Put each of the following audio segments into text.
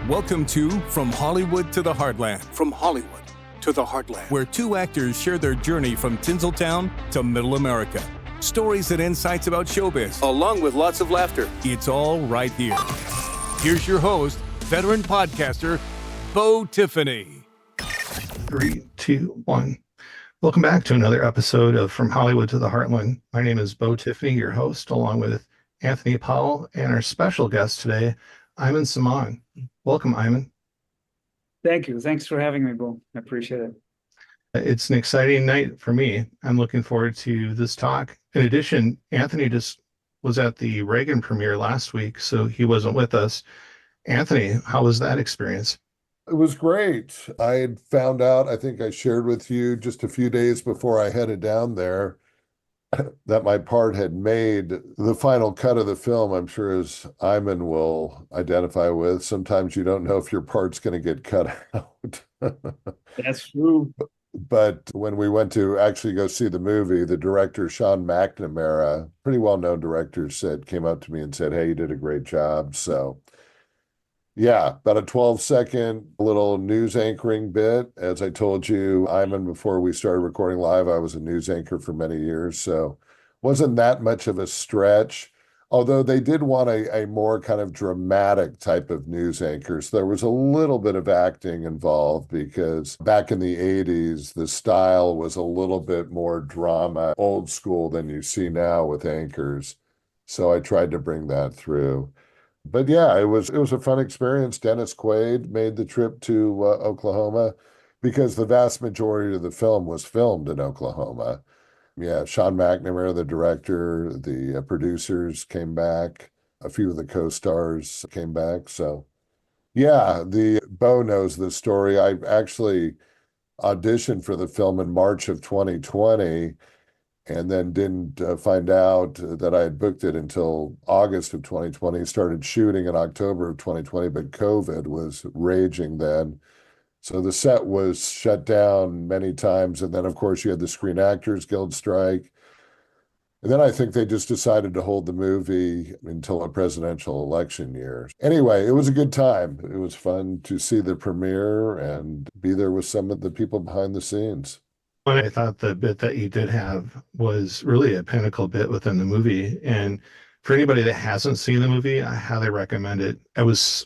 Welcome to From Hollywood to the Heartland. From Hollywood to the Heartland. Where two actors share their journey from Tinseltown to Middle America. Stories and insights about showbiz. Along with lots of laughter. It's all right here. Here's your host, veteran podcaster, Beau Tiffany. 3, 2, 1. Welcome back to another episode of From Hollywood to the Heartland. My name is Beau Tiffany, your host, along with Anthony Powell, and our special guest today, Ayman Samman. Welcome, Ayman. Thank you. Thanks for having me, Beau. I appreciate it. It's an exciting night for me. I'm looking forward to this talk. In addition, Anthony just was at the Reagan premiere last week, so he wasn't with us. Anthony, how was that experience? It was great. I had found out, I think I shared with you just a few days before I headed down there, that my part had made the final cut of the film. I'm sure, as Ayman will identify with, sometimes you don't know if your part's going to get cut out. That's true. But when we went to actually go see the movie, the director, Sean McNamara, pretty well-known director, came up to me and said, "Hey, you did a great job." So yeah, about a 12-second little news anchoring bit. As I told you, Ayman, before we started recording live, I was a news anchor for many years, so wasn't that much of a stretch. Although they did want a more kind of dramatic type of news anchor. So there was a little bit of acting involved because back in the 80s, the style was a little bit more drama, old school than you see now with anchors. So I tried to bring that through. But yeah, it was a fun experience. Dennis Quaid made the trip to Oklahoma because the vast majority of the film was filmed in Oklahoma. Yeah, Sean McNamara, the director, the producers came back. A few of the co-stars came back. So yeah, the Beau knows the story. I actually auditioned for the film in March of 2020. And then didn't find out that I had booked it until August of 2020, started shooting in October of 2020, but COVID was raging then. So the set was shut down many times. And then, of course, you had the Screen Actors Guild strike. And then I think they just decided to hold the movie until a presidential election year. Anyway, it was a good time. It was fun to see the premiere and be there with some of the people behind the scenes. And I thought the bit that you did have was really a pinnacle bit within the movie. And for anybody that hasn't seen the movie, I highly recommend it. I was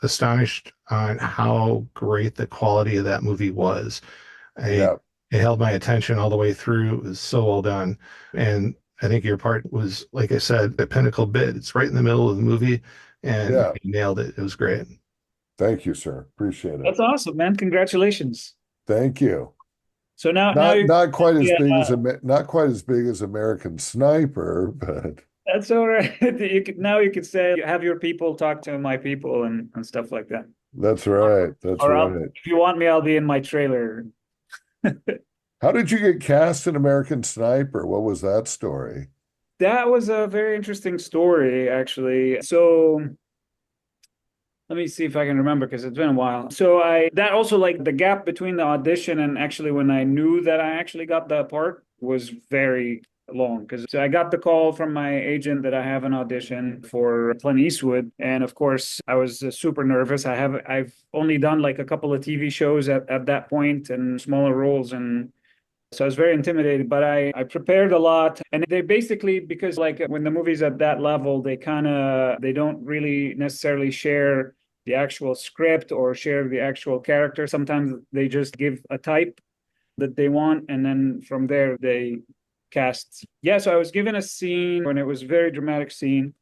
astonished on how great the quality of that movie was. It held my attention all the way through. It was so well done. And I think your part was, like I said, the pinnacle bit. It's right in the middle of the movie, and you nailed it. It was great. Thank you, sir. Appreciate it. That's awesome, man. Congratulations. Thank you. So now not quite as big as American Sniper, but that's all right. You could say, have your people talk to my people and stuff like that. That's right. If you want me, I'll be in my trailer. How did you get cast in American Sniper? What was that story? That was a very interesting story, actually. So let me see if I can remember, because it's been a while. So that also, like, the gap between the audition and actually when I knew that I actually got the part was very long. Because I got the call from my agent that I have an audition for Clint Eastwood. And of course, I was super nervous. I've only done like a couple of TV shows at that point and smaller roles. And so I was very intimidated, but I prepared a lot. And they basically, because like when the movie's at that level, they don't really necessarily share the actual script or share the actual character. Sometimes they just give a type that they want, and then from there they cast. Yeah, so I was given a scene, and it was a very dramatic scene.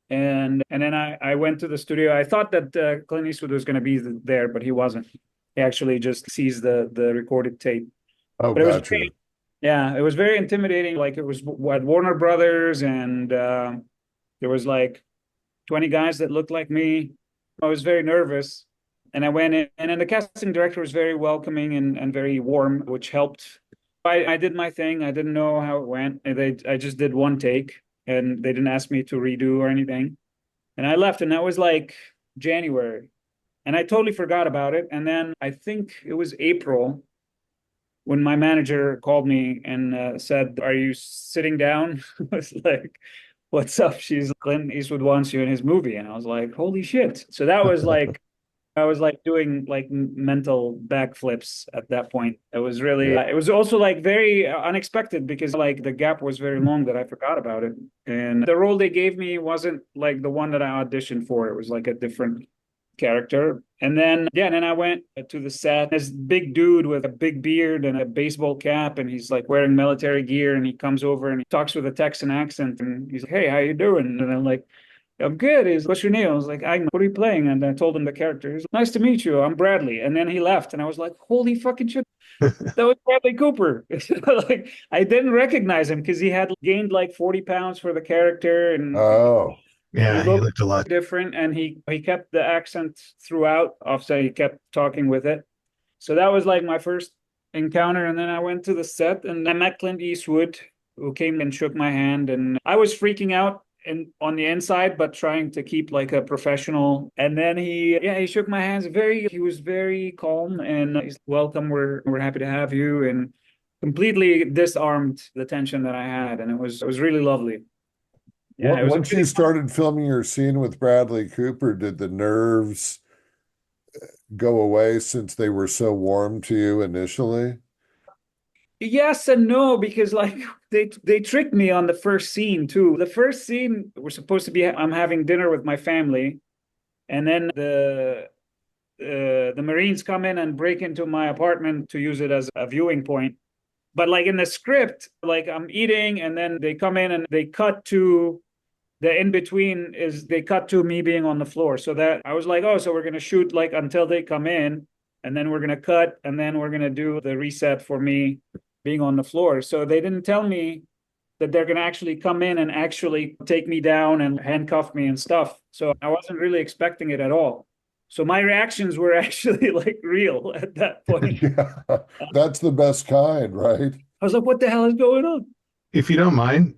And then I went to the studio. I thought that Clint Eastwood was going to be there, but he wasn't. He actually just sees the recorded tape. Oh, but gotcha. It was very intimidating. Like, it was at Warner Brothers, and there was like 20 guys that looked like me. I was very nervous, and I went in, and then the casting director was very welcoming and very warm, which helped. I did my thing. I didn't know how it went. I just did one take, and they didn't ask me to redo or anything. And I left, and that was like January, and I totally forgot about it. And then I think it was April when my manager called me and said, "Are you sitting down?" I was like, "What's up?" She's, "Clint Eastwood wants you in his movie." And I was like, holy shit. So that was like I was like doing like mental backflips at that point. It was really, it was also like very unexpected because like the gap was very long that I forgot about it. And the role they gave me wasn't like the one that I auditioned for. It was like a different character. And then, yeah, then I went to the set. This big dude with a big beard and a baseball cap, and he's like wearing military gear, and he comes over and he talks with a Texan accent, and he's like, "Hey, how you doing?" And I'm like, "I'm good." He's, "What's your name?" I was like, "Ayman, what are you playing?" And I told him the character. He's like, "Nice to meet you. I'm Bradley." And then he left, and I was like, "Holy fucking shit. That was Bradley Cooper." Like I didn't recognize him because he had gained like 40 pounds for the character, and Oh, Yeah, he he looked looked a lot. different, and he kept the accent throughout. Offset, he kept talking with it. So that was like my first encounter, and then I went to the set, and I met Clint Eastwood, who came and shook my hand, and I was freaking out and on the inside, but trying to keep like a professional. And then he shook my hands. He was very calm, and he's welcome. We're happy to have you, and completely disarmed the tension that I had, and it was really lovely. Yeah, it was a once you started filming your scene with Bradley Cooper, did the nerves go away since they were so warm to you initially? yes and no, because like they tricked me on the first scene too. The first scene we're supposed to be I'm having dinner with my family, and then the Marines come in and break into my apartment to use it as a viewing point. But like in the script, like I'm eating, and then they come in and they cut to the in between is they cut to me being on the floor. So that I was like, oh, so we're gonna shoot like until they come in, and then we're gonna cut, and then we're gonna do the reset for me being on the floor. So they didn't tell me that they're gonna actually come in and actually take me down and handcuff me and stuff. So I wasn't really expecting it at all. So my reactions were actually like real at that point. Yeah, that's the best kind, right? I was like, what the hell is going on? If you don't mind,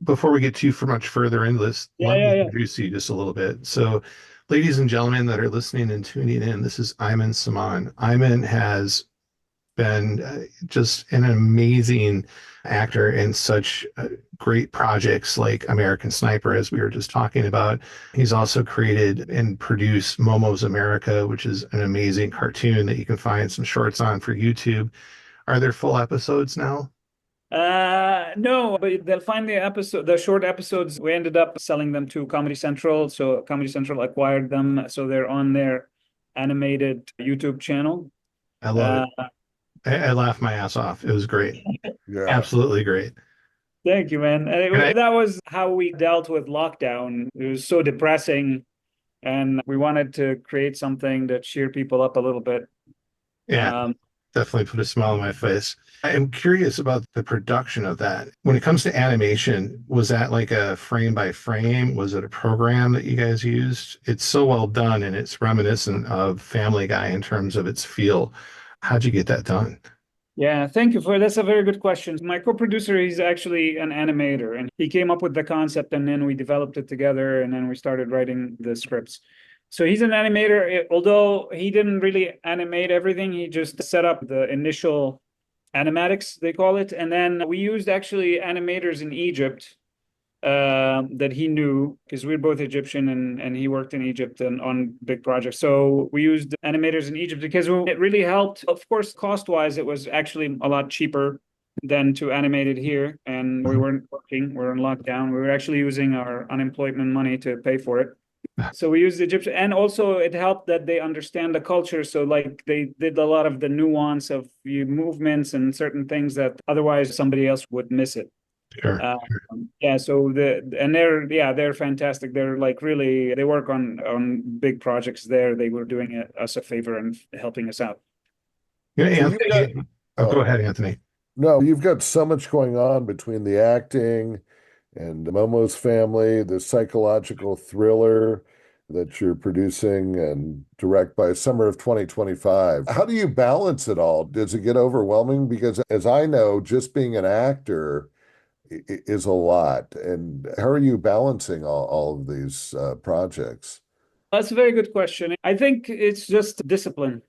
before we get too much further into this, Yeah, let me yeah, yeah. introduce you just a little bit. So, ladies and gentlemen that are listening and tuning in, this is Ayman Saman. Ayman has been just an amazing actor in such great projects like American Sniper, as we were just talking about. He's also created and produced Momo's America, which is an amazing cartoon that you can find some shorts on for YouTube. Are there full episodes now? No, but they'll find the short episodes. We ended up selling them to Comedy Central. So Comedy Central acquired them. So they're on their animated YouTube channel. I love it. I laughed my ass off. It was great. Yeah. Absolutely great. Thank you, man. That was how we dealt with lockdown. It was so depressing, and we wanted to create something that cheer people up a little bit. Yeah, definitely put a smile on my face. I am curious about the production of that. When it comes to animation, was that like a frame by frame? Was it a program that you guys used? It's so well done and it's reminiscent of Family Guy in terms of its feel. How'd you get that done? Yeah, thank you for that's a very good question. My co-producer, he's actually an animator, and he came up with the concept, and then we developed it together, and then we started writing the scripts. So he's an animator, although he didn't really animate everything. He just set up the initial animatics, they call it, and then we used actually animators in Egypt that he knew because we're both Egyptian, and he worked in Egypt and on big projects. So we used animators in Egypt because it really helped. Of course, cost wise, it was actually a lot cheaper than to animate it here. And we weren't working, we were in lockdown. We were actually using our unemployment money to pay for it. So we used Egyptian, and also it helped that they understand the culture. So like they did a lot of the nuance of movements and certain things that otherwise somebody else would miss it. Sure. Yeah, so they're fantastic. They're like really they work on big projects there. They were doing us a favor and helping us out. Yeah, So Anthony. Go ahead, Anthony. No, you've got so much going on between the acting and Momo's Family, the psychological thriller that you're producing and direct by summer of 2025. How do you balance it all? Does it get overwhelming? Because as I know, just being an actor is a lot. And how are you balancing all of these projects? That's a very good question. I think it's just discipline.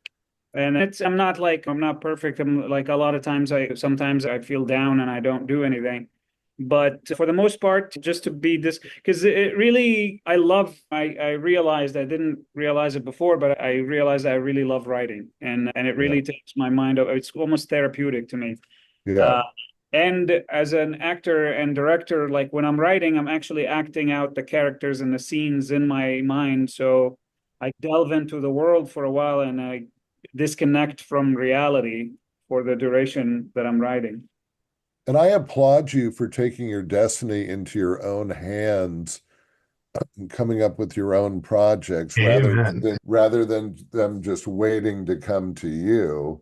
And I'm not perfect. I'm like a lot of times sometimes I feel down and I don't do anything. But for the most part, just to be this, because it really, I realized, I didn't realize it before, but I realized I really love writing, and it Yeah. really takes my mind, it's almost therapeutic to me. Yeah. Uh, and as an actor and director, like when I'm writing, I'm actually acting out the characters and the scenes in my mind. So I delve into the world for a while and I disconnect from reality for the duration that I'm writing. And I applaud you for taking your destiny into your own hands and coming up with your own projects Amen. rather than them just waiting to come to you.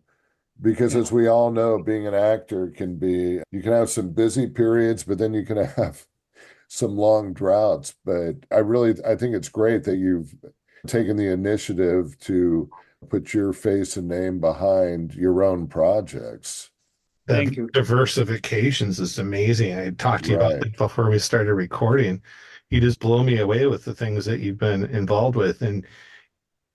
Because Yeah. as we all know, being an actor can be, you can have some busy periods, but then you can have some long droughts. But I think it's great that you've taken the initiative to put your face and name behind your own projects. Thank The you. diversifications is amazing. I talked to you about Right. that before we started recording. You just blow me away with the things that you've been involved with. And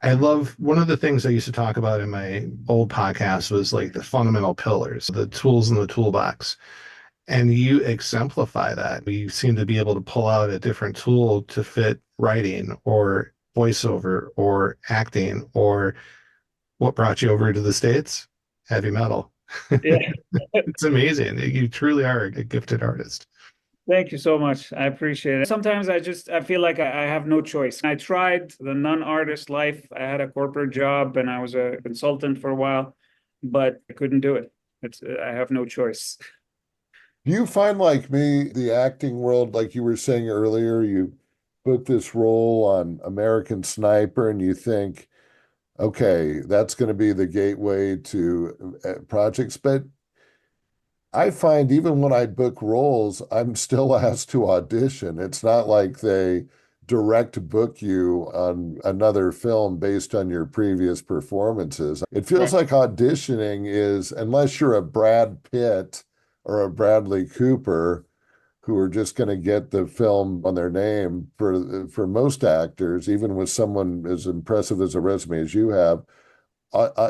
I love one of the things I used to talk about in my old podcast was like the fundamental pillars, the tools in the toolbox. And you exemplify that. You seem to be able to pull out a different tool to fit writing or voiceover or acting or what brought you over to the States? Heavy metal. Yeah. It's amazing. You truly are a gifted artist. Thank you so much. I appreciate it. Sometimes I feel like I have no choice. I tried the non-artist life. I had a corporate job and I was a consultant for a while, but I couldn't do it. I have no choice. Do you find, like me, the acting world, like you were saying earlier, you put this role on American Sniper and you think, okay, that's going to be the gateway to projects. But I find even when I book roles, I'm still asked to audition. It's not like they direct book you on another film based on your previous performances. It feels Right. like auditioning is, unless you're a Brad Pitt or a Bradley Cooper, who are just going to get the film on their name for most actors, even with someone as impressive as a resume as you have,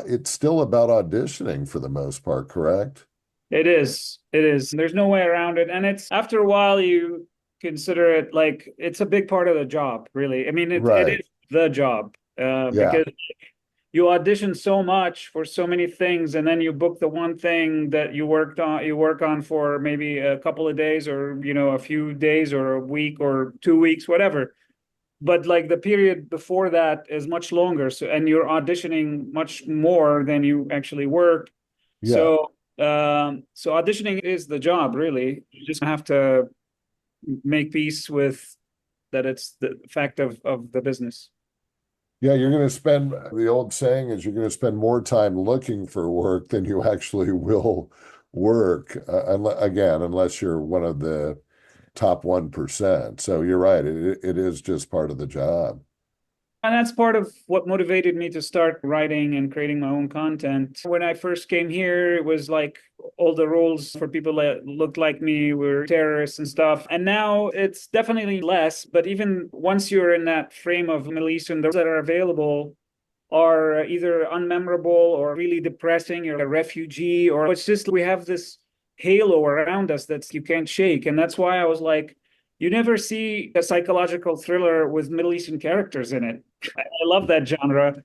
it's still about auditioning for the most part, correct? It is. It is. There's no way around it. And it's after a while you consider it like it's a big part of the job, really. I mean, it Right. is the job Yeah. because you audition so much for so many things, and then you book the one thing that you work on for maybe a couple of days or, a few days or a week or 2 weeks, whatever. But like the period before that is much longer. So, and you're auditioning much more than you actually work. Yeah. So auditioning is the job, really. You just have to make peace with that it's the fact of the business. Yeah, you're going to spend, the old saying is you're going to spend more time looking for work than you actually will work. Again, unless you're one of the top 1%. So you're right. It is just part of the job. And that's part of what motivated me to start writing and creating my own content. When I first came here, it was like all the roles for people that looked like me were terrorists and stuff. And now it's definitely less. But even once you're in that frame of Middle Eastern, those that are available are either unmemorable or really depressing. You're a refugee, or it's just we have this halo around us that you can't shake. And that's why I was like, you never see a psychological thriller with Middle Eastern characters in it. I love that genre.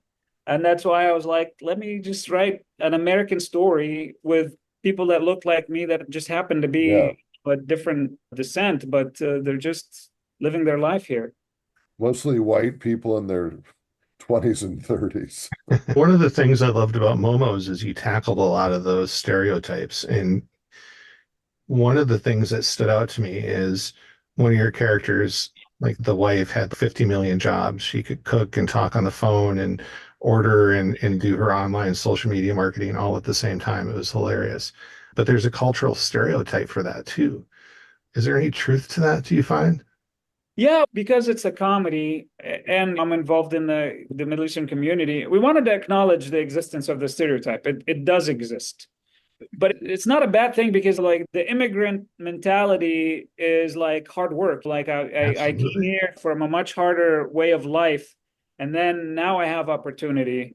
And that's why I was like, let me just write an American story with people that look like me that just happen to Yeah. be a different descent, but they're just living their life here. Mostly white people in their 20s and 30s. One of the things I loved about Momo's is you tackled a lot of those stereotypes. And one of the things that stood out to me is one of your characters, like the wife, had 50 million jobs. She could cook and talk on the phone and order and do her online social media marketing all at the same time. It was hilarious. But there's a cultural stereotype for that too. Is there any truth to that, do you find? Yeah, because it's a comedy and I'm involved in the Middle Eastern community, we wanted to acknowledge the existence of the stereotype. It does exist. But it's not a bad thing because like the immigrant mentality is like hard work. Like I came Absolutely. here from a much harder way of life, and then now I have opportunity.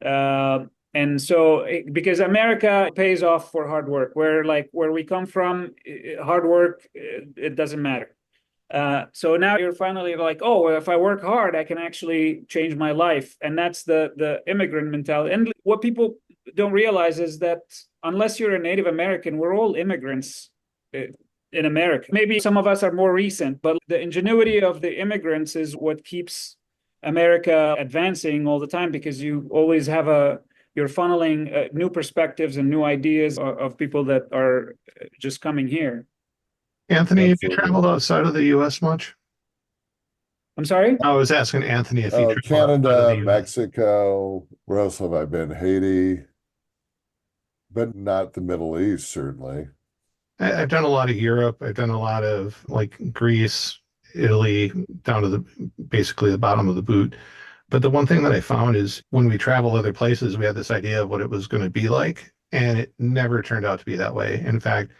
Uh, And so, because America pays off for hard work, where we come from, hard work, it doesn't matter. So now you're finally like, oh, well, if I work hard, I can actually change my life. And that's the immigrant mentality. And what people don't realize is that unless you're a Native American, we're all immigrants in America. Maybe some of us are more recent, but the ingenuity of the immigrants is what keeps America advancing all the time, because you always have you're funneling new perspectives and new ideas of people that are just coming here. Anthony, have you Absolutely. traveled outside of the U.S. much? I'm sorry? I was asking Anthony if he Oh, traveled outside of the Canada, US. Mexico. Where else have I been? Haiti, but not the Middle East, certainly. I've done a lot of Europe. I've done a lot of like Greece, Italy, down to basically the bottom of the boot. But the one thing that I found is when we travel other places, we had this idea of what it was going to be like, and it never turned out to be that way. In fact,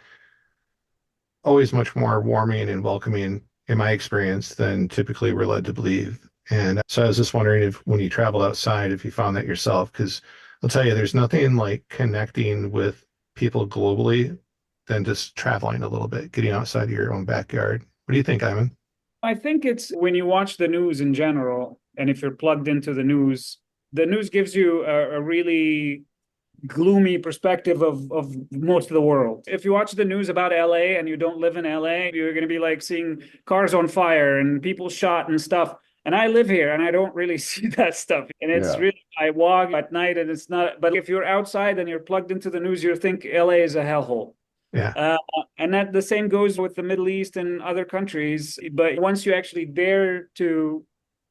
always much more warming and welcoming in my experience than typically we're led to believe. And so I was just wondering if when you traveled outside, if you found that yourself, because I'll tell you, there's nothing like connecting with people globally than just traveling a little bit, getting outside of your own backyard. What do you think, Ayman? I think it's when you watch the news in general, and if you're plugged into the news gives you a really gloomy perspective of most of the world. If you watch the news about LA and you don't live in LA, you're going to be like seeing cars on fire and people shot and stuff. And I live here and I don't really see that stuff. And it's Yeah. really, I walk at night and it's not, but if you're outside and you're plugged into the news, you think LA is a hellhole. Yeah. And that the same goes with the Middle East and other countries. But once you actually dare to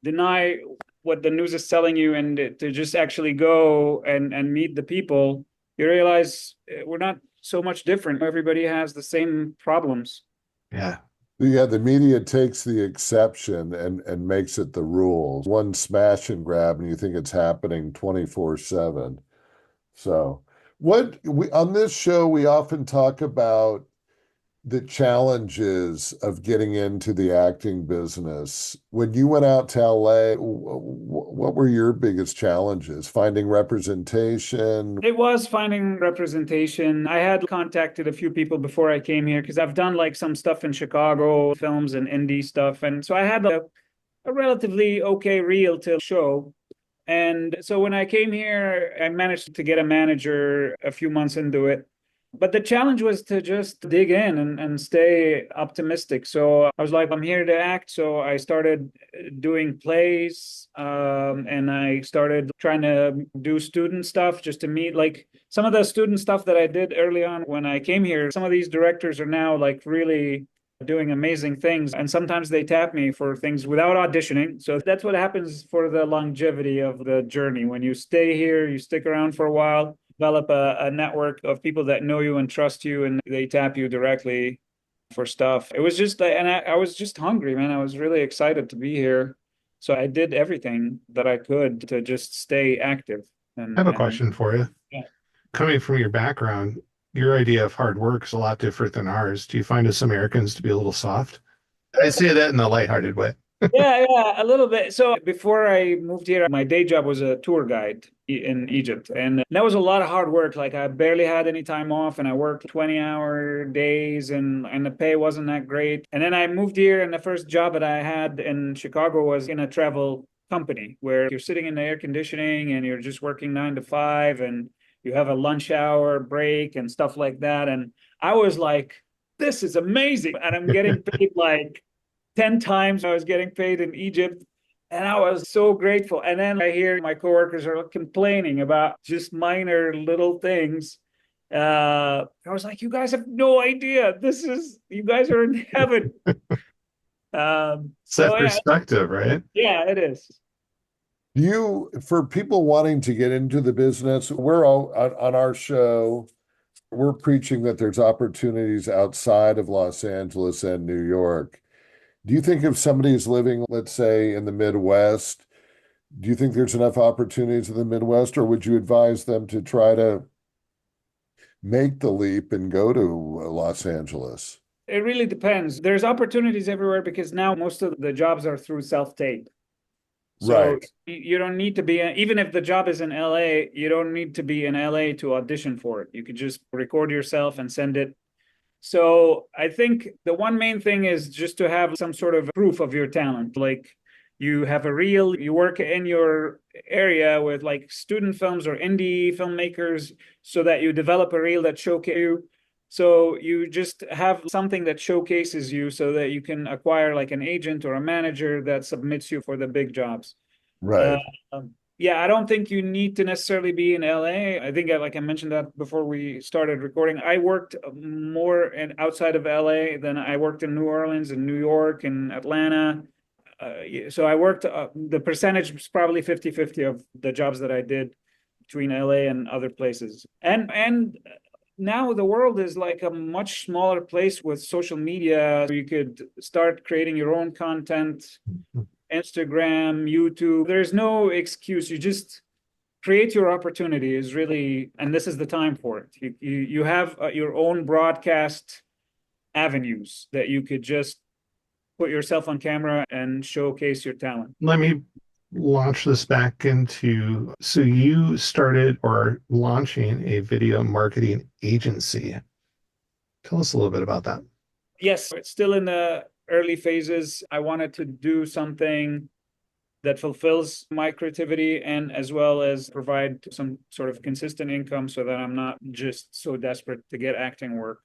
deny what the news is telling you and to just actually go and meet the people, you realize we're not so much different. Everybody has the same problems. Yeah. Yeah, the media takes the exception and makes it the rule. One smash and grab, and you think it's happening 24/7. So, what we on this show, we often talk about the challenges of getting into the acting business. When you went out to LA, what were your biggest challenges? Finding representation? It was finding representation. I had contacted a few people before I came here because I've done like some stuff in Chicago, films and indie stuff. And so I had a relatively okay reel to show. And so when I came here, I managed to get a manager a few months into it. But the challenge was to just dig in and stay optimistic. So I was like, I'm here to act. So I started doing plays and I started trying to do student stuff just to meet like some of the student stuff that I did early on when I came here. Some of these directors are now like really doing amazing things. And sometimes they tap me for things without auditioning. So that's what happens for the longevity of the journey. When you stay here, you stick around for a while, develop a network of people that know you and trust you, and they tap you directly for stuff. It was just, and I was just hungry, man. I was really excited to be here. So I did everything that I could to just stay active. I have a question for you. Yeah. Coming from your background, your idea of hard work is a lot different than ours. Do you find us Americans to be a little soft? I say that in a lighthearted way. Yeah, a little bit. So before I moved here, my day job was a tour guide in Egypt. And that was a lot of hard work. Like I barely had any time off and I worked 20-hour days and the pay wasn't that great. And then I moved here and the first job that I had in Chicago was in a travel company where you're sitting in the air conditioning and you're just working 9 to 5 and you have a lunch hour break and stuff like that. And I was like, this is amazing. And I'm getting paid like 10 times I was getting paid in Egypt. And I was so grateful. And then I hear my coworkers are complaining about just minor little things. I was like, you guys have no idea. You guys are in heaven. It's that perspective, right? Yeah, it is. For people wanting to get into the business, we're all on our show, we're preaching that there's opportunities outside of Los Angeles and New York. Do you think if somebody is living, let's say, in the Midwest, do you think there's enough opportunities in the Midwest, or would you advise them to try to make the leap and go to Los Angeles? It really depends. There's opportunities everywhere because now most of the jobs are through self-tape. So Right. you don't need to be, even if the job is in LA, you don't need to be in LA to audition for it. You could just record yourself and send it. So I think the one main thing is just to have some sort of proof of your talent. Like you have a reel, you work in your area with like student films or indie filmmakers so that you develop a reel that showcase you. So you just have something that showcases you so that you can acquire like an agent or a manager that submits you for the big jobs. Uh, Right. yeah, I don't think you need to necessarily be in LA. I think, like I mentioned that before we started recording, I worked more outside of LA than I worked in New Orleans and New York and Atlanta. So I worked, the percentage was probably 50-50 of the jobs that I did between LA and other places. And now the world is like a much smaller place with social media. You could start creating your own content, Instagram, YouTube. There's no excuse. You just create your opportunity is really, and this is the time for it. You have your own broadcast avenues that you could just put yourself on camera and showcase your talent. Let me launch this back into, so you started or launching a video marketing agency. Tell us a little bit about that. Yes, it's still in the early phases. I wanted to do something that fulfills my creativity and as well as provide some sort of consistent income so that I'm not just so desperate to get acting work.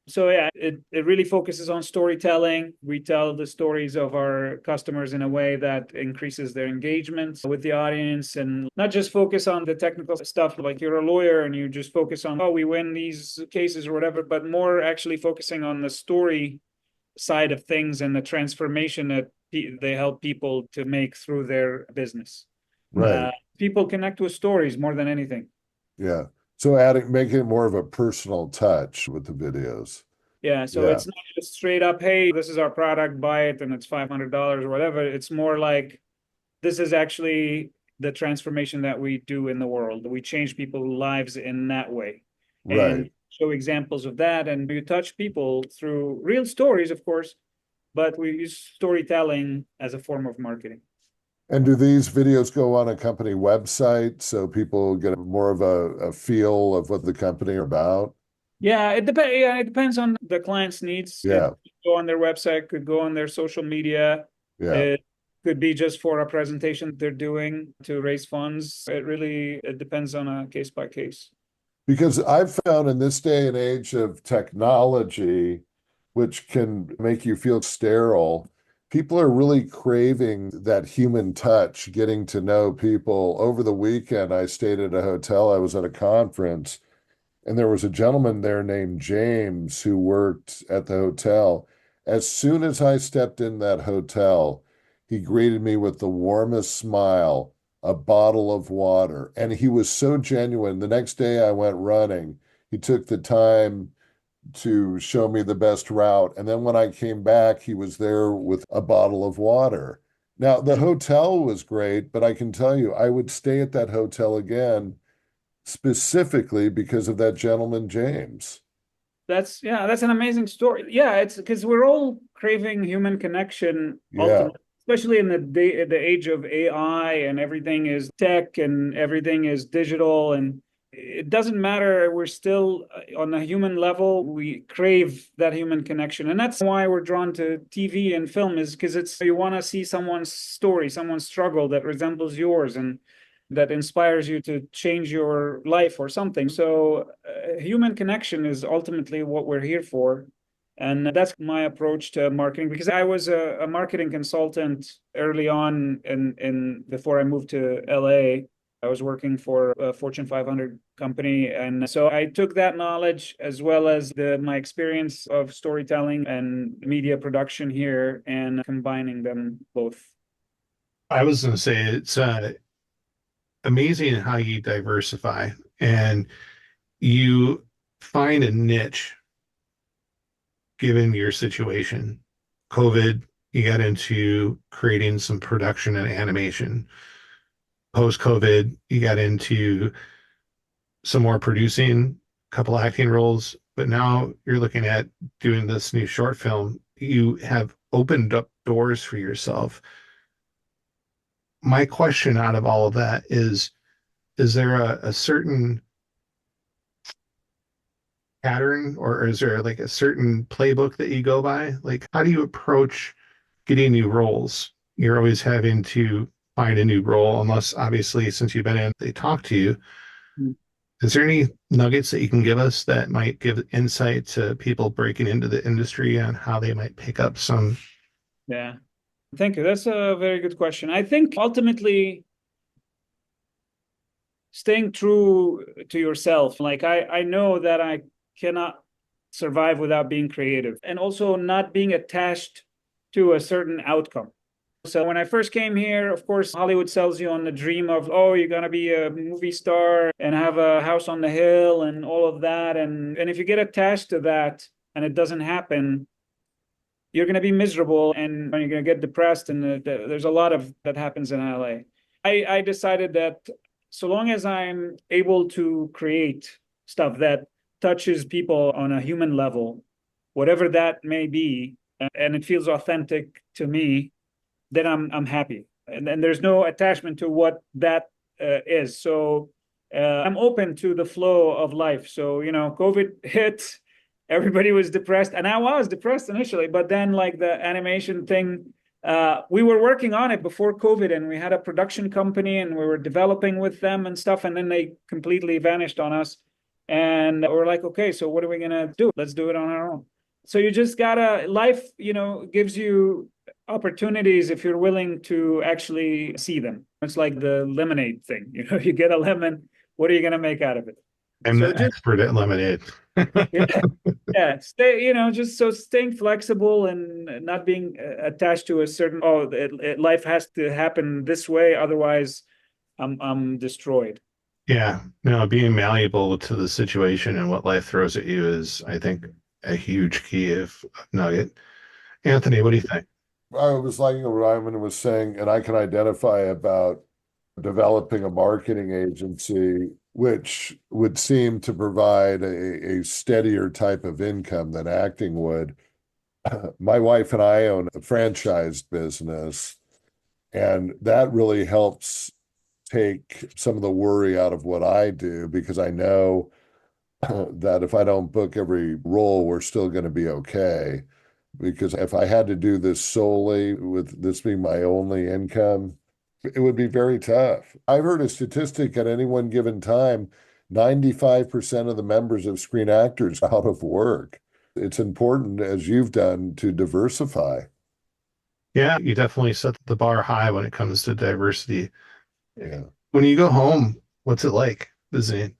So yeah, it really focuses on storytelling. We tell the stories of our customers in a way that increases their engagement with the audience and not just focus on the technical stuff like you're a lawyer and you just focus on, oh, we win these cases or whatever, but more actually focusing on the story side of things and the transformation that they help people to make through their business. Right. People connect with stories more than anything. Yeah. So making it more of a personal touch with the videos. Yeah, so Yeah. it's not just straight up, hey, this is our product, buy it, and it's $500 or whatever. It's more like this is actually the transformation that we do in the world. We change people's lives in that way and Right. show examples of that. And you touch people through real stories, of course, but we use storytelling as a form of marketing. And do these videos go on a company website so people get more of a feel of what the company are about? Yeah, it depends. Yeah, it depends on the client's needs. It Yeah. could go on their website, could go on their social media. Yeah. It could be just for a presentation they're doing to raise funds. It depends on a case by case. Because I've found in this day and age of technology, which can make you feel sterile, people are really craving that human touch, getting to know people. Over the weekend, I stayed at a hotel. I was at a conference, and there was a gentleman there named James who worked at the hotel. As soon as I stepped in that hotel, he greeted me with the warmest smile, a bottle of water, and he was so genuine. The next day I went running. He took the time to show me the best route. And then when I came back, he was there with a bottle of water. Now, the hotel was great, but I can tell you, I would stay at that hotel again specifically because of that gentleman, James. That's an amazing story. Yeah, it's because we're all craving human connection Yeah, ultimately, especially in the age of AI and everything is tech and everything is digital and it doesn't matter. We're still on a human level. We crave that human connection, and that's why we're drawn to TV and film is because it's you want to see someone's story, someone's struggle that resembles yours, and that inspires you to change your life or something. So, human connection is ultimately what we're here for. And that's my approach to marketing because I was a marketing consultant early on in before I moved to LA. I was working for a Fortune 500 company. And so I took that knowledge as well as my experience of storytelling and media production here and combining them both. I was going to say it's amazing how you diversify and you find a niche given your situation. COVID, you got into creating some production and animation. Post COVID, you got into some more producing, a couple acting roles, but now you're looking at doing this new short film. You have opened up doors for yourself. my question out of all of that is there a certain pattern, or is there like a certain playbook that you go by? Like, how do you approach getting new roles? You're always having to find a new role, unless obviously since you've been in, they talk to you. Mm. Is there any nuggets that you can give us that might give insight to people breaking into the industry on how they might pick up some? Yeah. Thank you. That's a very good question. I think ultimately staying true to yourself. Like I know that I cannot survive without being creative, and also not being attached to a certain outcome. So when I first came here, of course, Hollywood sells you on the dream of, oh, you're going to be a movie star and have a house on the hill and all of that. And if you get attached to that and it doesn't happen, you're going to be miserable and you're going to get depressed. And there's a lot of that happens in LA. I decided that so long as I'm able to create stuff that touches people on a human level, whatever that may be, and it feels authentic to me, then I'm happy. And there's no attachment to what that is. So I'm open to the flow of life. So, COVID hit, everybody was depressed, and I was depressed initially, but then like the animation thing, we were working on it before COVID, and we had a production company and we were developing with them and stuff, and then they completely vanished on us. And we're like, okay, so what are we gonna do? Let's do it on our own. So you just gotta, life, gives you opportunities if you're willing to actually see them. It's like the lemonade thing. You get a lemon, what are you gonna make out of it? I'm So the expert at lemonade. yeah, yeah, just so staying flexible and not being attached to a certain, life has to happen this way, otherwise I'm destroyed. Yeah, no, being malleable to the situation and what life throws at you is, I think, a huge key of nugget. Anthony, what do you think? I was liking what Ayman was saying, and I can identify about developing a marketing agency, which would seem to provide a steadier type of income than acting would. My wife and I own a franchised business, and that really helps take some of the worry out of what I do, because I know that if I don't book every role, we're still going to be okay. Because if I had to do this solely with this being my only income, it would be very tough. I've heard a statistic at any one given time, 95% of the members of Screen Actors are out of work. It's important, as you've done, to diversify. Yeah, you definitely set the bar high when it comes to diversity. Yeah. When you go home, what's it like visiting?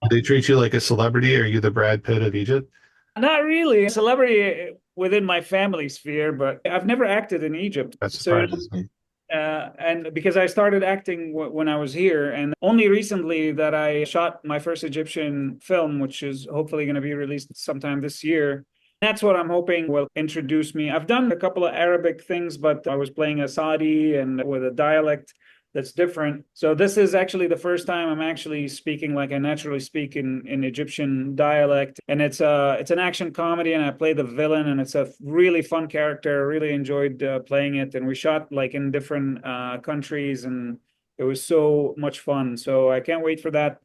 Do they treat you like a celebrity? Are you the Brad Pitt of Egypt? Not really a celebrity within my family sphere, but I've never acted in Egypt. That So, surprises me. and because I started acting when I was here, and only recently that I shot my first Egyptian film, which is hopefully going to be released sometime this year. That's what I'm hoping will introduce me. I've done a couple of Arabic things, but I was playing a Saudi and with a dialect that's different. So this is actually the first time I'm actually speaking like I naturally speak in Egyptian dialect. And it's an action comedy, and I play the villain, and it's a really fun character. I really enjoyed playing it. And we shot like in different countries, and it was so much fun. So I can't wait for that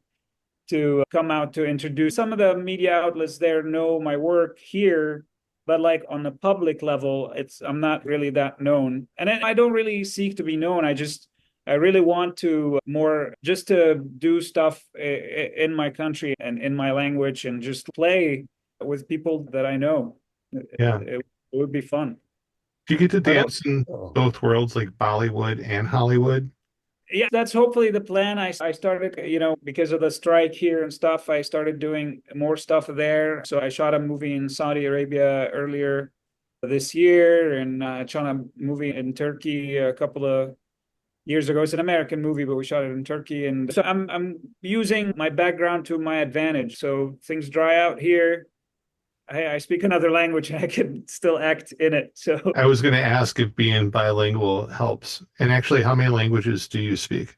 to come out to introduce. Some of the media outlets there know my work here, but like on the public level, I'm not really that known. And I don't really seek to be known. I really want to more just to do stuff in my country and in my language, and just play with people that I know. Yeah. It would be fun. Do you get to But dance in both worlds, like Bollywood and Hollywood? yeah, that's hopefully the plan. I started, because of the strike here and stuff, I started doing more stuff there. So I shot a movie in Saudi Arabia earlier this year, and shot a movie in Turkey a couple of years ago. It's an American movie, but we shot it in Turkey. And so I'm using my background to my advantage. So things dry out here, I speak another language and I can still act in it. So I was going to ask if being bilingual helps. And actually, how many languages do you speak?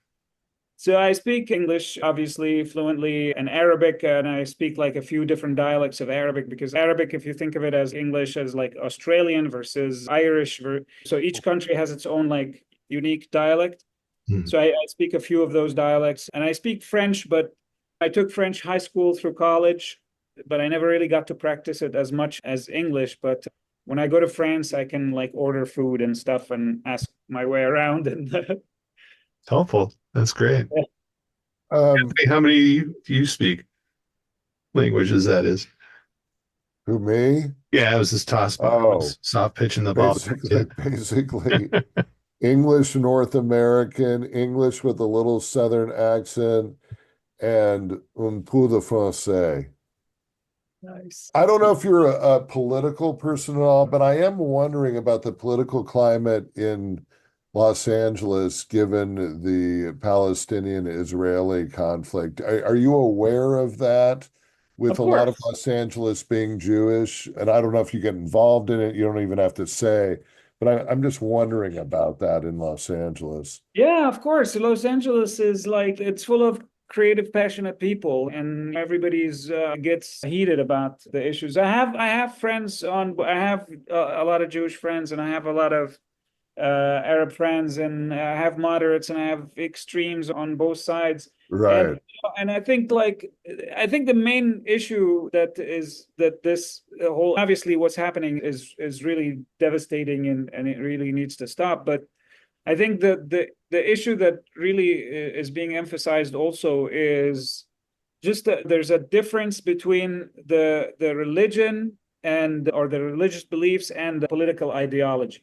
I speak English, obviously, fluently, and Arabic, and I speak like a few different dialects of Arabic, because Arabic, if you think of it as English, as like Australian versus Irish, so each country has its own like unique dialect. Hmm. So I speak a few of those dialects, and I speak French, but I took French high school through college, but I never really got to practice it as much as English. But when I go to France, I can like order food and stuff and ask my way around. And It's helpful. That's great. Um, Hey, how many do you speak languages, that is? who, me? Yeah, it was this toss ball. I Oh, was soft pitching the ball. basically English North American, English with a little Southern accent, and un peu de français. nice. I don't know if you're a political person at all, but I am wondering about the political climate in Los Angeles, given the Palestinian-Israeli conflict. Are you aware of that? With Of a lot of course. Los Angeles being Jewish, and I don't know if you get involved in it, you don't even have to say, but I'm just wondering about that in Los Angeles. Yeah, of course. Los Angeles is like it's full of creative, passionate people, and everybody's gets heated about the issues. I have friends on. I have a lot of Jewish friends, and I have a lot of Arab friends, and I have moderates, and I have extremes on both sides. And Right, and I think the main issue that this whole obviously what's happening is really devastating, and it really needs to stop. But I think the issue that really is being emphasized also is just that there's a difference between the religion and or the religious beliefs and the political ideology.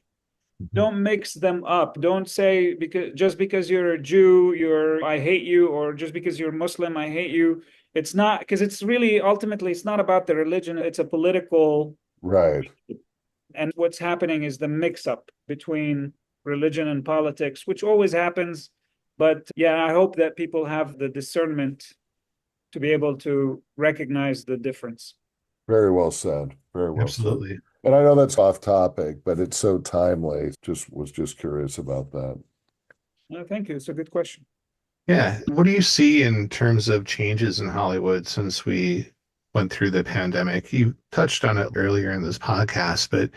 Don't mix them up. Don't say because just because you're a Jew, you're I hate you, or just because you're Muslim, I hate you. It's not because it's really ultimately it's not about the religion, it's a political, right. and what's happening is the mix up between religion and politics, which always happens. But yeah, I hope that people have the discernment to be able to recognize the difference. Very well said. Very well said. Absolutely. And I know that's off topic, but it's so timely. Just was just curious about that. Thank you. It's a good question. Yeah. What do you see in terms of changes in Hollywood since we went through the pandemic? You touched on it earlier in this podcast, but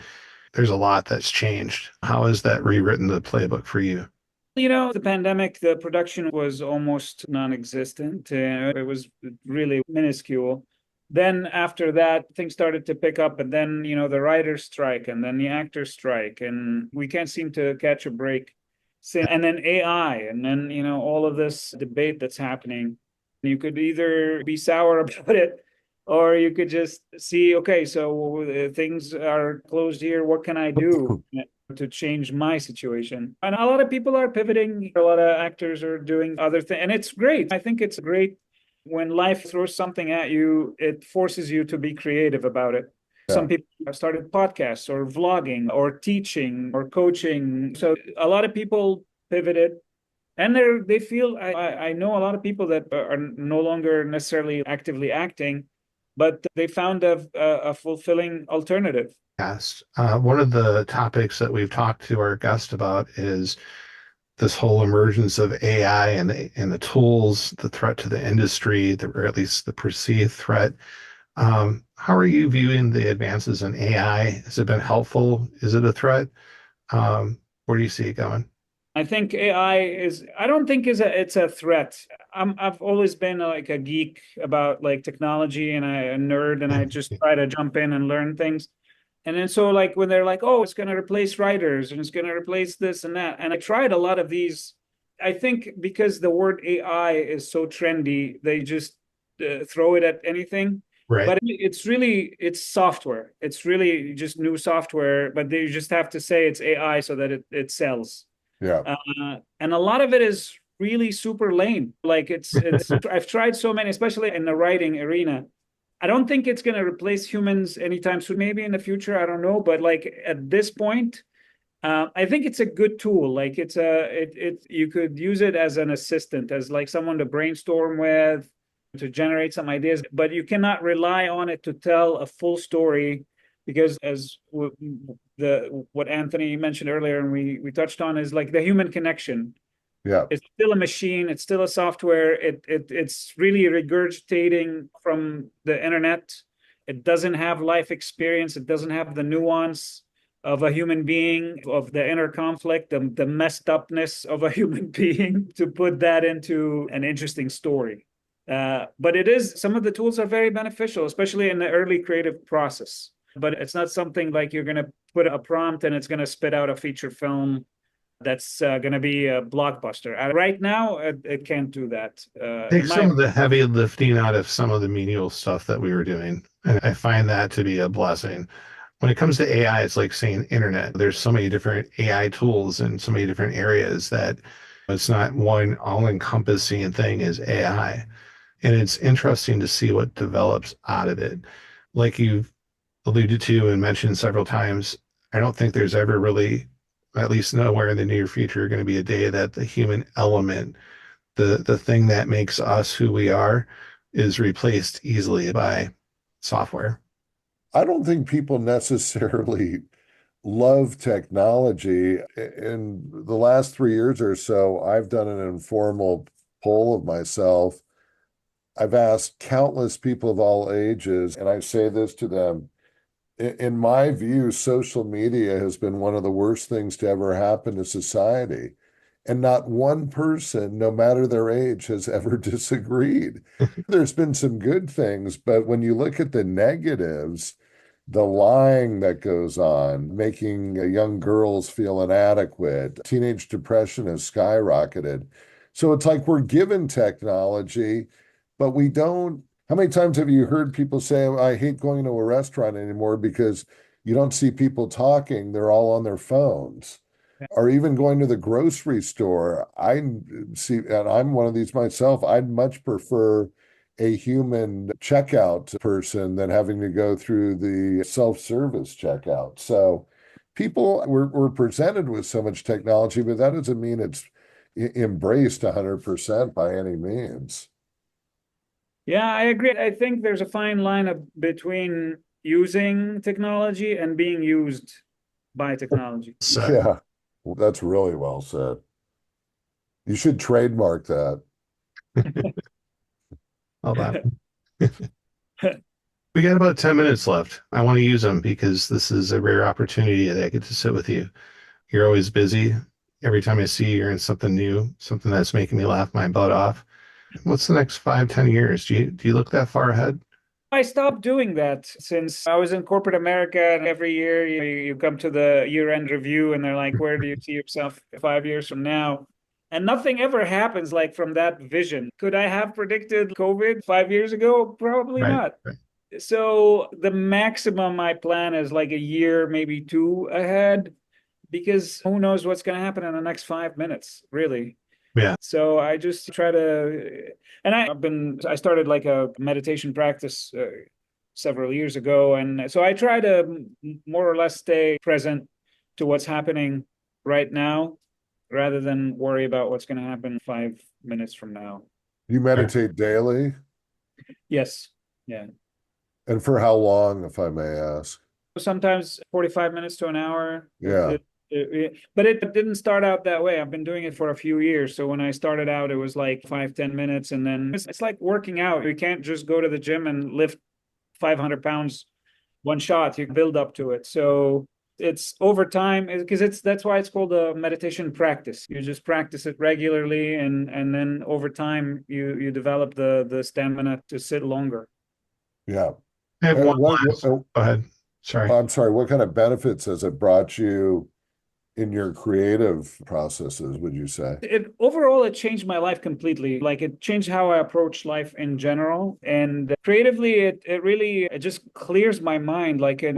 there's a lot that's changed. How has that rewritten the playbook for you? The pandemic, the production was almost non-existent. It was really minuscule. Then after that, things started to pick up, and then, the writers strike and then the actors strike, and we can't seem to catch a break. And then AI, and then, all of this debate that's happening. You could either be sour about it, or you could just see, okay, so things are closed here. What can I do to change my situation? And a lot of people are pivoting. A lot of actors are doing other things, and it's great. I think it's great when life throws something at you, it forces you to be creative about it. Yeah. Some people have started podcasts or vlogging or teaching or coaching. So a lot of people pivoted, and they feel I know a lot of people that are no longer necessarily actively acting, but they found a fulfilling alternative. Yes. One of the topics that we've talked to our guest about is this whole emergence of AI and the tools, the threat to the industry, or at least the perceived threat. How are you viewing the advances in AI? Has it been helpful? Is it a threat? Where do you see it going? I think I don't think it's a threat. I've always been like a geek about like technology, and a nerd, and I just try to jump in and learn things. And then so like when they're like, oh, it's going to replace writers and it's going to replace this and that. And I tried a lot of these. I think because the word AI is so trendy, they just throw it at anything. Right. But it's software. It's really just new software, but they just have to say it's AI so that it sells. Yeah. And a lot of it is really super lame. Like it's I've tried so many, especially in the writing arena. I don't think it's going to replace humans anytime soon. Maybe in the future, I don't know. But like at this point, I think it's a good tool. Like you could use it as an assistant, as like someone to brainstorm with, to generate some ideas. But you cannot rely on it to tell a full story, because as what Anthony mentioned earlier, and we touched on, is like the human connection. Yeah. It's still a machine. It's still a software. It's really regurgitating from the internet. It doesn't have life experience. It doesn't have the nuance. of a human being, of the inner conflict, the messed upness of a human being, to put that into an interesting story. But it is, some of the tools are very beneficial, especially in the early creative process. But it's not something like you're going to put a prompt and it's going to spit out a feature film that's going to be a blockbuster. Right now, it can't do that. Take some of the heavy lifting out of some of the menial stuff that we were doing. And I find that to be a blessing. When it comes to AI, it's like saying internet. There's so many different AI tools in so many different areas that it's not one all-encompassing thing as AI. And it's interesting to see what develops out of it. Like you've alluded to and mentioned several times, I don't think there's ever really, at least nowhere in the near future, going to be a day that the human element, the thing that makes us who we are, is replaced easily by software. I don't think people necessarily love technology. In the last 3 years or so, I've done an informal poll of myself. I've asked countless people of all ages, and I say this to them. In my view, social media has been one of the worst things to ever happen to society. And not one person, no matter their age, has ever disagreed. There's been some good things, but when you look at the negatives, the lying that goes on, making young girls feel inadequate, teenage depression has skyrocketed. So it's like we're given technology, but we don't. How many times have you heard people say, I hate going to a restaurant anymore because you don't see people talking, they're all on their phones? Or even going to the grocery store. I see, and I'm one of these myself, I'd much prefer a human checkout person than having to go through the self-service checkout. So people were presented with so much technology, but that doesn't mean it's embraced 100% by any means. Yeah, I agree. I think there's a fine line between using technology and being used by technology. So, Yeah, well, that's really well said. You should trademark that. hold on. We got about 10 minutes left. I want to use them because this is a rare opportunity that I get to sit with you. You're always busy. Every time I see you, you're in something new, something that's making me laugh my butt off. What's the next 5, 10 years? Do you look that far ahead? I stopped doing that since I was in corporate America, and every year you come to the year-end review and they're like, where do you see yourself 5 years from now? And nothing ever happens like from that vision. Could I have predicted COVID 5 years ago? Probably Right. not. Right. So the maximum I plan is like a year, maybe two ahead, because who knows what's going to happen in the next 5 minutes, really. Yeah. So I just try to, and I started like a meditation practice several years ago. And so I try to more or less stay present to what's happening right now rather than worry about what's going to happen 5 minutes from now. You meditate daily? Yes. Yeah. And for how long, if I may ask? Sometimes 45 minutes to an hour. Yeah. But it didn't start out that way. I've been doing it for a few years. So when I started out, it was like 5, 10 minutes. And then it's like working out. You can't just go to the gym and lift 500 pounds one shot. You build up to it. So it's over time, because that's why it's called a meditation practice. You just practice it regularly, and then over time you develop the stamina to sit longer. Yeah. I have one What, last. Go ahead. Sorry. I'm sorry, what kind of benefits has it brought you in your creative processes, would you say? Overall, it changed my life completely. Like, it changed how I approach life in general. And creatively, it just clears my mind. Like, and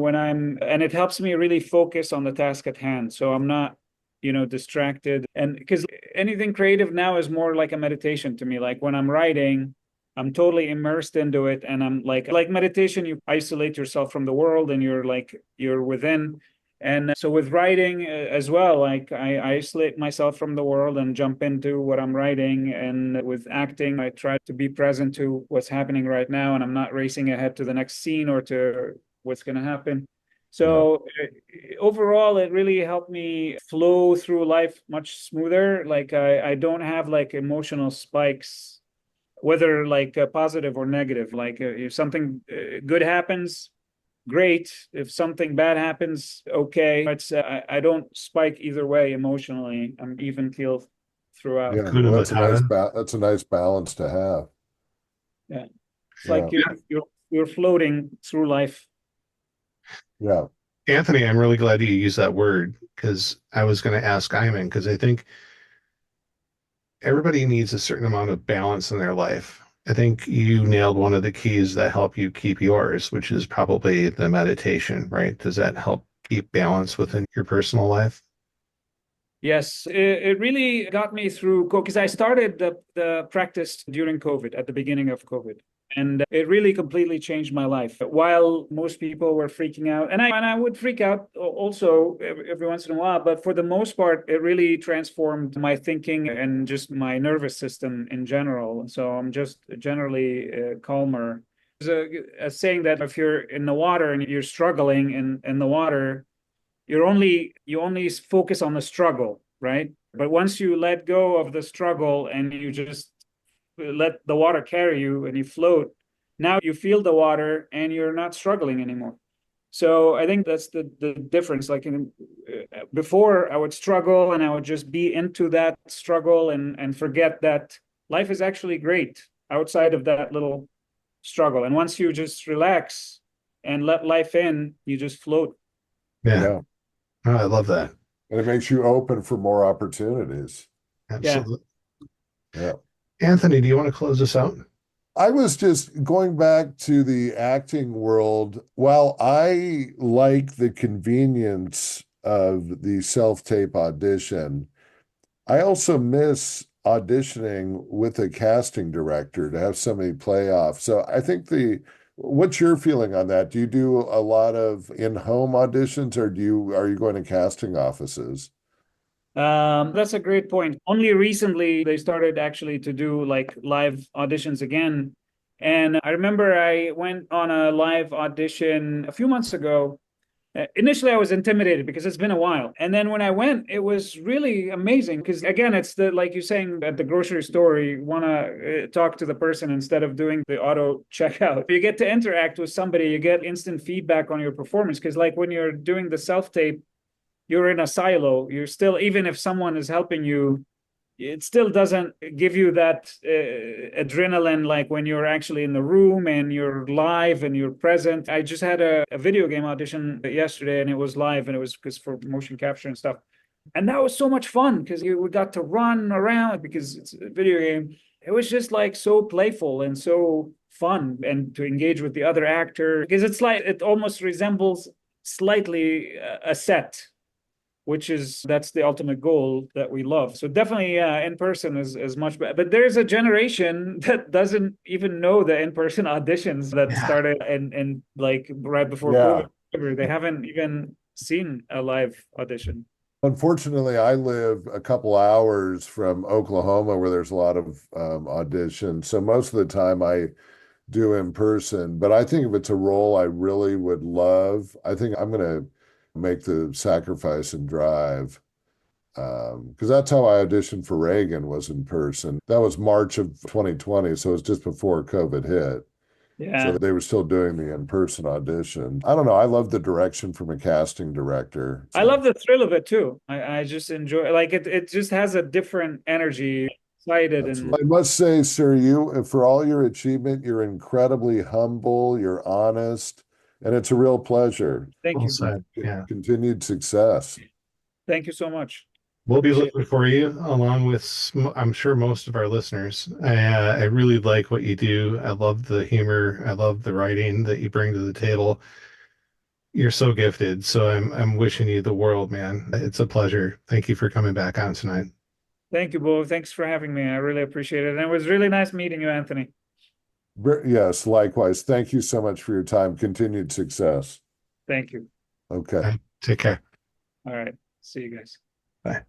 it helps me really focus on the task at hand. So I'm not, distracted. And because anything creative now is more like a meditation to me. Like when I'm writing, I'm totally immersed into it. And I'm like meditation, you isolate yourself from the world and you're within. And so with writing as well, like I isolate myself from the world and jump into what I'm writing. And with acting, I try to be present to what's happening right now. And I'm not racing ahead to the next scene or to what's going to happen. So overall, it really helped me flow through life much smoother. Like I don't have like emotional spikes, whether like positive or negative. Like if something good happens, great. If something bad happens, okay. It's I don't spike either way emotionally. I'm even keeled throughout. Yeah, Hakuna well, Matata. that's a nice balance to have. Yeah, it's Yeah, like you're floating through life. yeah, Anthony, I'm really glad you used that word because I was going to ask Ayman because I think everybody needs a certain amount of balance in their life. I think you nailed one of the keys that help you keep yours, which is probably the meditation, right? Does that help keep balance within your personal life? Yes, it really got me through because I started the practice during COVID, at the beginning of COVID. And it really completely changed my life. While most people were freaking out, and I would freak out also every once in a while, but for the most part, it really transformed my thinking and just my nervous system in general. So I'm just generally calmer. There's a saying that if you're in the water and you're struggling in the water, you only focus on the struggle, right? But once you let go of the struggle and you just let the water carry you and you float, now you feel the water and you're not struggling anymore. So I think that's the difference. Like before, I would struggle and I would just be into that struggle and forget that life is actually great outside of that little struggle. And once you just relax and let life in, you just float. Yeah. yeah. Oh, I love that. And it makes you open for more opportunities. Yeah. Absolutely. Yeah. Anthony, do you want to close us out? I was just going back to the acting world. While I like the convenience of the self-tape audition, I also miss auditioning with a casting director to have somebody play off. So I think what's your feeling on that? Do you do a lot of in-home auditions or are you going to casting offices? That's a great point. Only recently they started actually to do like live auditions again. And I remember I went on a live audition a few months ago. Initially, I was intimidated because it's been a while. And then when I went, it was really amazing because, again, it's like you're saying at the grocery store, you want to talk to the person instead of doing the auto checkout. You get to interact with somebody, you get instant feedback on your performance. Because, like, when you're doing the self tape, you're in a silo. You're still, even if someone is helping you, it still doesn't give you that adrenaline like when you're actually in the room and you're live and you're present. I just had a video game audition yesterday and it was live and it was because for motion capture and stuff. And that was so much fun because we got to run around because it's a video game. It was just like so playful and so fun and to engage with the other actor because it's like it almost resembles slightly a set, which is that's the ultimate goal that we love. So definitely in person is much better. But there's a generation that doesn't even know the in-person auditions that Yeah. started and like right before Yeah. COVID. They haven't even seen a live audition. Unfortunately, I live a couple hours from Oklahoma where there's a lot of auditions. So most of the time I do in person. But I think if it's a role I really would love, I think I'm going to make the sacrifice and drive. Because that's how I auditioned for Reagan was in person. That was March of 2020, so it was just before COVID hit. Yeah. So they were still doing the in-person audition. I don't know. I love the direction from a casting director. I love the thrill of it too. I just enjoy like it just has a different energy, excited and I must say, sir, you for all your achievement, you're incredibly humble, you're honest, and it's a real pleasure. thank Well you. said. Yeah. Continued success. Thank you so much. We'll be Appreciate looking for you along with, I'm sure, most of our listeners. I really like what you do. I love the humor. I love the writing that you bring to the table. You're so gifted. So I'm wishing you the world, man. It's a pleasure. Thank you for coming back on tonight. Thank you, Beau. Thanks for having me. I really appreciate it. And it was really nice meeting you, Anthony. Yes, likewise. Thank you so much for your time. Continued success. Thank you. Okay. Take care. All right. See you guys. Bye.